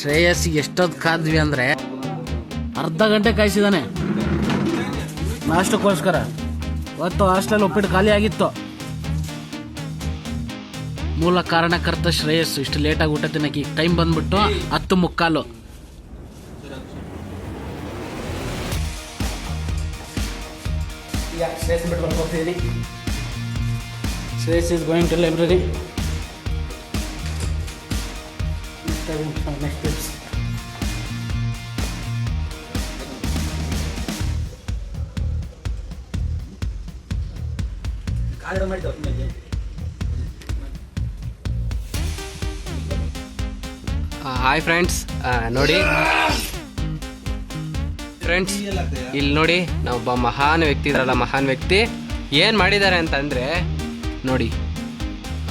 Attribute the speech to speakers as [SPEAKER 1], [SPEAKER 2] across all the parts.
[SPEAKER 1] ಶ್ರೇಯಸ್ ಎಷ್ಟೊತ್ತು ಕಾದ್ವಿ ಅಂದರೆ ಅರ್ಧ ಗಂಟೆ ಕಾಯಿಸಿದಾನೆ ನಾಷ್ಟಕ್ಕೋಸ್ಕರ. ಇವತ್ತು ಹಾಸ್ಟೆಲ್ ಉಪ್ಪಿಟ್ಟು ಖಾಲಿ ಆಗಿತ್ತು. ಮೂಲ ಕಾರಣಕರ್ತ ಶ್ರೇಯಸ್. ಇಷ್ಟು ಲೇಟಾಗಿ ಊಟ ತಿನ್ನಕ್ಕೆ ಈಗ ಟೈಮ್ ಬಂದ್ಬಿಟ್ಟು 10:15. ಈಗ ಶ್ರೇಯಸ್ ಬಿಟ್ಟು ಬರ್ಕೋತಿದ್ದೀನಿ. Shreyas is going to library. Next tips.
[SPEAKER 2] Hi friends, ನೋಡಿ ಫ್ರೆಂಡ್ಸ್, ಇಲ್ಲಿ ನೋಡಿ ನಾವೊಬ್ಬ ಮಹಾನ್ ವ್ಯಕ್ತಿ ಇದ್ರಲ್ಲ, ಮಹಾನ್ ವ್ಯಕ್ತಿ ಏನು ಮಾಡಿದ್ದಾರೆ ಅಂತಂದರೆ ನೋಡಿ.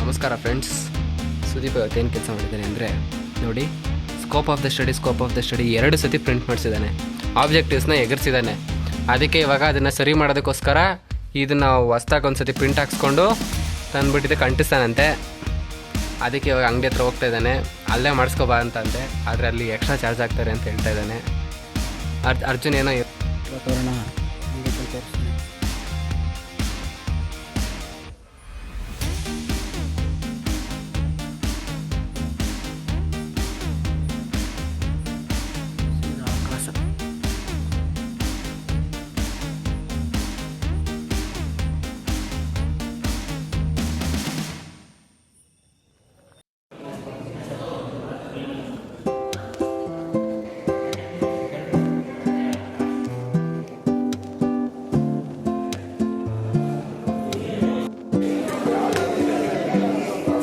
[SPEAKER 2] ನಮಸ್ಕಾರ ಫ್ರೆಂಡ್ಸ್. ಸುದೀಪ್ ಇವತ್ತೇನು ಕೆಲಸ ಮಾಡಿದ್ದಾನೆ ಅಂದರೆ ನೋಡಿ, ಸ್ಕೋಪ್ ಆಫ್ ದ ಸ್ಟಡಿ 2 ಸತಿ ಪ್ರಿಂಟ್ ಮಾಡಿಸಿದ್ದಾನೆ. ಆಬ್ಜೆಕ್ಟಿವ್ಸ್ನ ಎಗರಿಸಿದ್ದಾನೆ. ಅದಕ್ಕೆ ಇವಾಗ ಅದನ್ನು ಸರಿ ಮಾಡೋದಕ್ಕೋಸ್ಕರ ಇದನ್ನು ಹೊಸ್ದಾಗಿ ಒಂದು ಸತಿ ಪ್ರಿಂಟ್ ಹಾಕ್ಸ್ಕೊಂಡು ತಂದುಬಿಟ್ಟಿದ್ದಕ್ಕೆ ಅಂಟಿಸ್ತಾನಂತೆ. ಅದಕ್ಕೆ ಇವಾಗ ಅಂಗಡಿ ಹತ್ರ ಹೋಗ್ತಾ ಇದ್ದಾನೆ. ಅಲ್ಲೇ ಮಾಡಿಸ್ಕೊಬಾ ಅಂತಂದೆ, ಆದರೆ ಅಲ್ಲಿ ಎಕ್ಸ್ಟ್ರಾ ಚಾರ್ಜ್ ಆಗ್ತಾರೆ ಅಂತ ಹೇಳ್ತಾ ಇದ್ದಾನೆ. ಅರ್ಜುನ್ ಏನೋ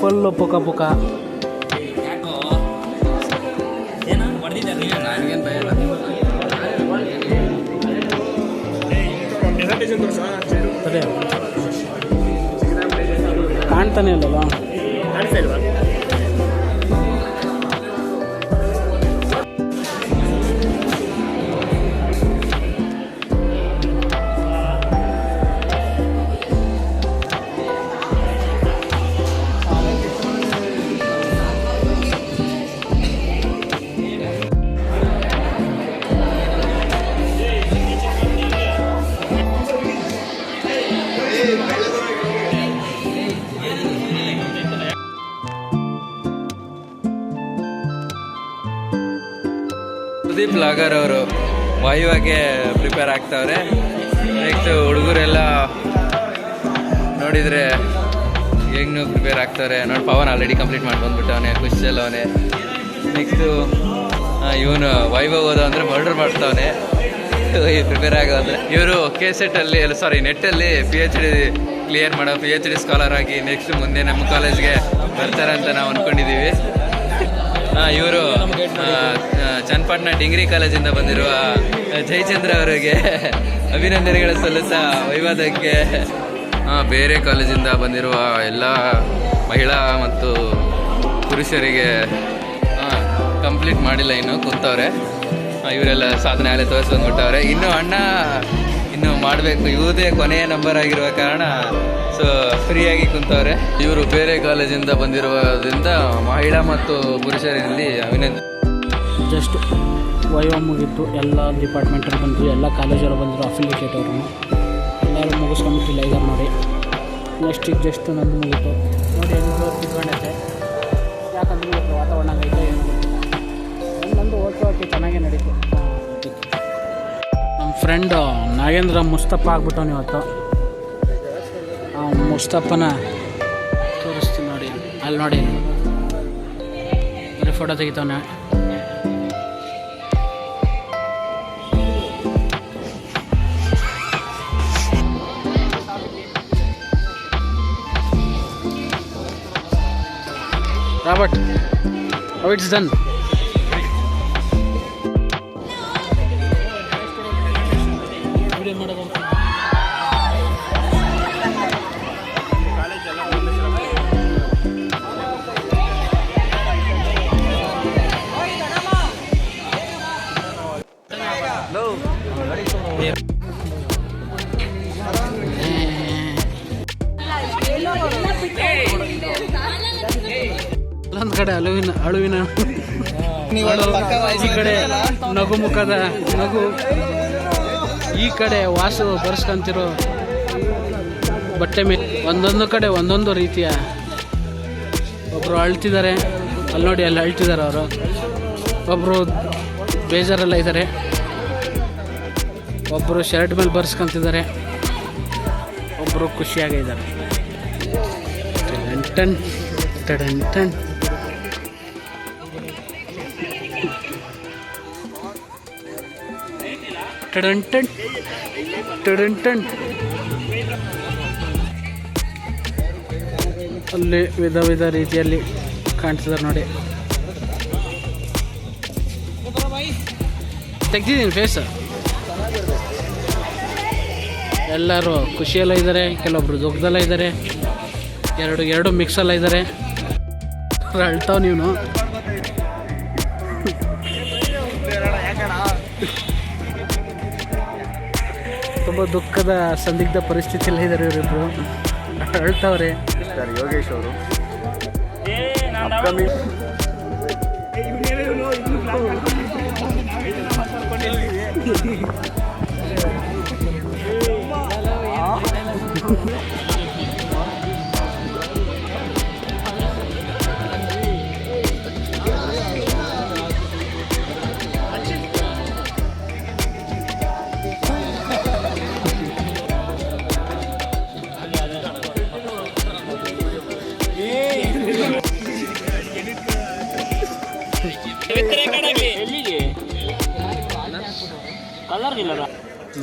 [SPEAKER 1] ಫುಲ್ಲು ಪುಕ ಪುಕ. ಕಾಣ್ತಾನೆ ಇಲ್ಲಲ್ಲ.
[SPEAKER 3] ಸುದೀಪ್ ಲಾಗರ್ ಅವರು ವಾಯುವಾಗೆ ಪ್ರಿಪೇರ್ ಆಗ್ತಾವ್ರೆ. ನೆಕ್ಸ್ಟ್ ಹುಡುಗರೆಲ್ಲ ನೋಡಿದರೆ ಹೆಂಗೂ ಪ್ರಿಪೇರ್ ಆಗ್ತಾವ್ರೆ ನೋಡಿ. ಪವನ್ ಆಲ್ರೆಡಿ ಕಂಪ್ಲೀಟ್ ಮಾಡಿ ಬಂದ್ಬಿಟ್ಟವನೆ, ಖುಷಿಯಲ್ಲವನೇ. ನೆಕ್ಸ್ಟು ಇವನು ವೈಭವ್ ಹೋದ ಅಂದರೆ ಮರ್ಡರ್ ಮಾಡ್ತಾವನೆ ಪ್ರಿಪೇರ್ ಆಗೋ ಅಂದರೆ. ಇವರು ನೆಟ್ಟಲ್ಲಿ PhD ಕ್ಲಿಯರ್ ಮಾಡೋ PhD ಸ್ಕಾಲರ್ ಆಗಿ ನೆಕ್ಸ್ಟ್ ಮುಂದೆ ನಮ್ಮ ಕಾಲೇಜ್ಗೆ ಬರ್ತಾರೆ ಅಂತ ನಾವು ಅಂದ್ಕೊಂಡಿದ್ದೀವಿ. ಇವರು ಚನ್ನಪಟ್ಟಣ ಡಿಗ್ರಿ ಕಾಲೇಜಿಂದ ಬಂದಿರುವ ಜಯಚಂದ್ರ ಅವರಿಗೆ ಅಭಿನಂದನೆಗಳು ಸಲ್ಲಿಸ ವೈವಾದಕ್ಕೆ. ಬೇರೆ ಕಾಲೇಜಿಂದ ಬಂದಿರುವ ಎಲ್ಲ ಮಹಿಳಾ ಮತ್ತು ಪುರುಷರಿಗೆ ಕಂಪ್ಲೀಟ್ ಮಾಡಿಲ್ಲ, ಇನ್ನೂ ಕೂತವ್ರೆ. ಇವರೆಲ್ಲ ಸಾಧನೆ ಆಗಲೇ ತೋರಿಸ್ಬಂದ್ಬಿಟ್ಟವ್ರೆ. ಇನ್ನೂ ಅಣ್ಣ ಇನ್ನೂ ಮಾಡಬೇಕು, ಇವುದೇ ಕೊನೆಯ ನಂಬರ್ ಆಗಿರುವ ಕಾರಣ ಫ್ರೀಯಾಗಿ ಕುಂತವ್ರೆ. ಇವರು ಬೇರೆ ಕಾಲೇಜಿಂದ ಬಂದಿರೋದ್ರಿಂದ ಮಹಿಳಾ ಮತ್ತು ಪುರುಷರಲ್ಲಿ ಅಭಿನಂದನೆ.
[SPEAKER 1] ಜಸ್ಟ್ ವೈವ ಮುಗಿತ್ತು. ಎಲ್ಲ ಡಿಪಾರ್ಟ್ಮೆಂಟಲ್ಲಿ ಬಂದರು, ಎಲ್ಲ ಕಾಲೇಜಲ್ಲಿ ಬಂದರು, ಅಫಿಲಿಯೇಟೆಡ್ ಅವರು ಎಲ್ಲರೂ ಮುಗಿಸ್ಕೊಂಬಿಟ್ಟಿಲ್ಲ ಈಗ ನೋಡಿ. ನೆಕ್ಸ್ಟ್ ಈಗ ಜಸ್ಟ್ ನಂದು ಮುಗೀತು ನೋಡಿ. ಹೆಂಗೆ ತಿಳ್ಕೊಂಡೈತೆ, ಯಾಕಂದ್ರೆ ಇವತ್ತು ವಾತಾವರಣ ಐತೆ ಏನು ನಂದು ಓಕೆ ಚೆನ್ನಾಗೇ ನಡೀತು. ನಮ್ಮ ಫ್ರೆಂಡು ನಾಗೇಂದ್ರ ಮುಸ್ತಫ ಆಗ್ಬಿಟ್ಟವನು ಇವತ್ತು. ಮುಸ್ತಫನ ತೋರಿಸ್ತೀನಿ ನೋಡಿ, ಅಲ್ಲಿ ನೋಡಿ ಬರೀ ಫೋಟೋ ತೆಗಿತಾವನೆ. Robert, how it's done? ಅಲ್ಲೊಂದು ಕಡೆ ಅಳುವಿನ ಈ ಕಡೆ ನಗು ಮುಖದ ನಗು, ಈ ಕಡೆ ವಾಸು ಬರ್ಸ್ಕೊಂತಿರೋ ಬಟ್ಟೆ ಮೇಲೆ ಒಂದೊಂದು ಕಡೆ ಒಂದೊಂದು ರೀತಿಯ. ಒಬ್ಬರು ಅಳ್ತಿದ್ದಾರೆ, ಅಲ್ಲಿ ನೋಡಿ ಅಲ್ಲಿ ಅಳ್ತಿದ್ದಾರೆ ಅವರು. ಒಬ್ಬರು ಬೇಜಾರೆಲ್ಲ ಇದ್ದಾರೆ, ಒಬ್ಬರು ಶರ್ಟ್ ಮೇಲೆ ಬರ್ಸ್ಕೊಂತಿದ್ದಾರೆ, ಒಬ್ಬರು ಖುಷಿಯಾಗಿದ್ದಾರೆ. ಟನ್ ಟನ್ ಟನ್. ಟನ್ ಟನ್ ಟನ್ ಟನ್. ಅಲ್ಲಿ ವಿಧ ವಿಧ ರೀತಿಯಲ್ಲಿ ಕಾಣ್ತಿದ್ದಾರೆ ನೋಡಿ. ತೆಗ್ದಿದ್ದೀನಿ ಫೇಸ್. ಎಲ್ಲರೂ ಖುಷಿಯೆಲ್ಲ ಇದ್ದಾರೆ, ಕೆಲವೊಬ್ರು ದುಃಖದಲ್ಲ ಇದ್ದಾರೆ, ಎರಡು ಮಿಕ್ಸಲ್ಲ ಇದ್ದಾರೆ. ಅಳ್ತಾವ ನೀನು. ತುಂಬ ದುಃಖದ ಸಂದಿಗ್ಧ ಪರಿಸ್ಥಿತಿಯಲ್ಲಿ ಇದ್ದಾರೆ ಇವರಿಬ್ರು, ಅಳ್ತಾವ್ರೆ.
[SPEAKER 4] ಯೋಗೇಶ್ ಅವರು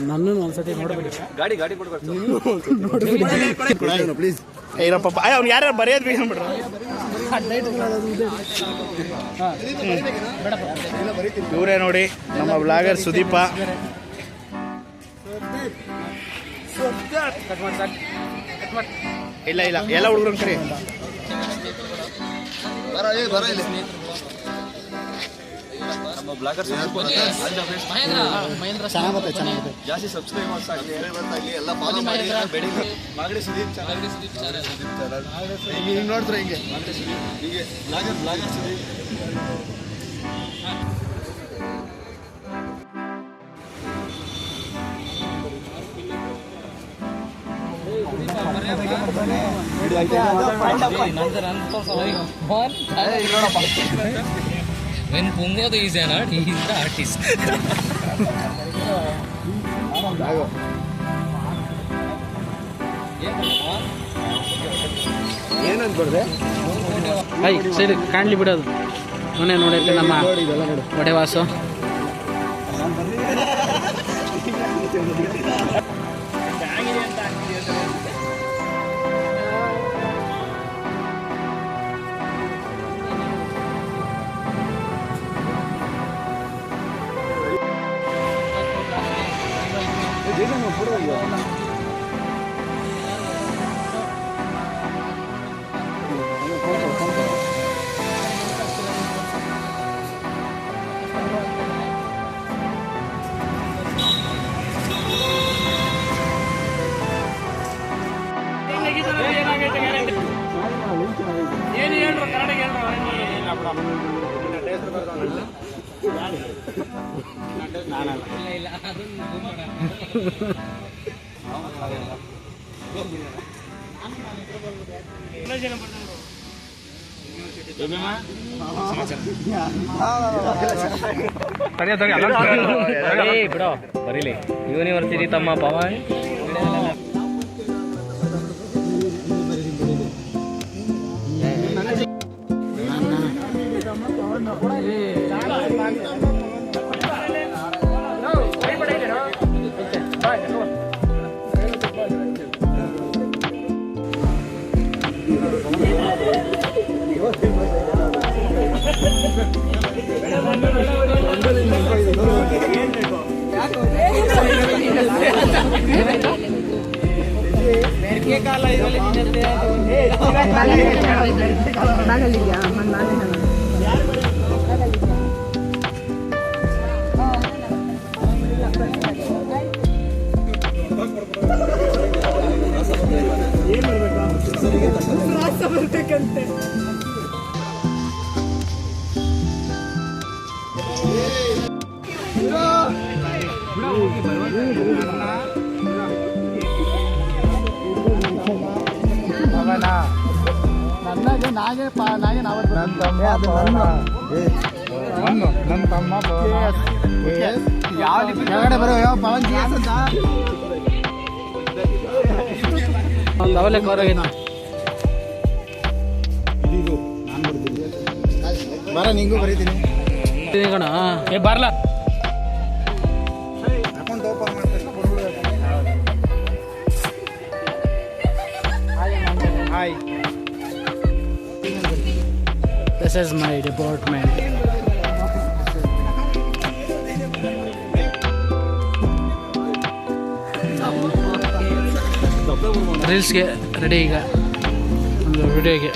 [SPEAKER 1] ನನ್ನೂ ಒಂದ್ಸತಿ ನೋಡ್ಬಿಡಿ.
[SPEAKER 4] ಗಾಡಿ ಪ್ಲೀಸ್. ಏನಪ್ಪ ಅವ್ನು ಯಾರು ಬರೆಯೋದು ಬೇಕಂಬಿಡ್ರ. ಇವರೇ ನೋಡಿ ನಮ್ಮ ಬ್ಲಾಗರ್ ಸುದೀಪ. ಇಲ್ಲ ಎಲ್ಲ ಹುಡುಗರು ಕರಿ. ಚೆನ್ನಾಗುತ್ತೆ. ಜಾಸ್ತಿ ಸಬ್ಸ್ಕ್ರೈಬರ್ಸ್ ಆಗಲಿ, ಎಲ್ಲ ಫಾಲೋ ಮಾಡಿ. ಮಾಗಡಿ ಸುದೀಪ್ ಚಾನಲ್ ಹಿಂಗೆ ನೋಡಿದ್ರೆ ಹಿಂಗೆ ಹೀಗೆ blogger Sudeep.
[SPEAKER 5] When Pungo is an art, he is the artist.
[SPEAKER 4] ಏನಂದ್ಬಿಡ್ದೆ
[SPEAKER 1] ಸೈಡ್ ಕಾಣ್ಲಿ ಬಿಡೋದು. ಮೊನ್ನೆ ನೋಡೈತೆ ನಮ್ಮ ಒಡೆವಾಸು.
[SPEAKER 5] ಬಿಡೋ ಬರೀಲಿ. ಯೂನಿವರ್ಸಿಟಿ ತಮ್ಮ ಪವನ್
[SPEAKER 4] ನನಗೆ ನಾಗೆ ನಾವತ್ತು ನನ್ನ ತಮ್ಮ ಯಾವ ಕೆಳಗಡೆ ಬರೋ ಯಾವ ಪವನ್ ಜಿ ಎಸ್ ಅಂತ
[SPEAKER 1] ಒಂದು ಅವಲೇ ಕೋರಾಗಿನ
[SPEAKER 4] ಇದು ನಾನು ಬರ್ತೀನಿ ಬರ ನಿಂಗೂ ಬರೀತೀನಿ
[SPEAKER 1] ಕಣ ಏ ಬರಲ್ಲ
[SPEAKER 4] ಅಕೌಂಟ್ ಓಪನ್ ಮಾಡ್ತೀನಿ hi
[SPEAKER 1] This is my department. ರೀಲ್ಸ್ಗೆ ರೆಡಿ ಈಗ ಒಂದು ವಿಡಿಯೋಗೆ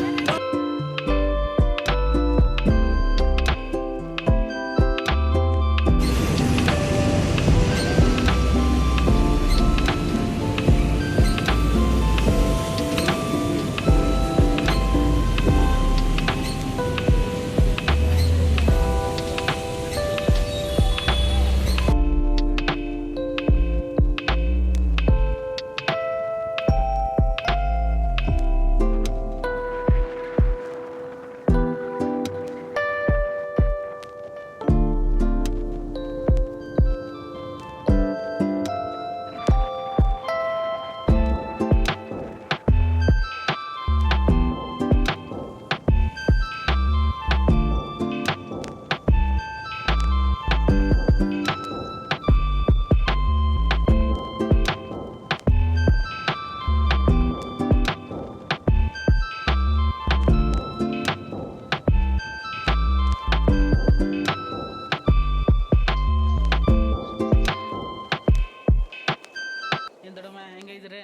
[SPEAKER 1] ಹೆಂಗಿದ್ರೆ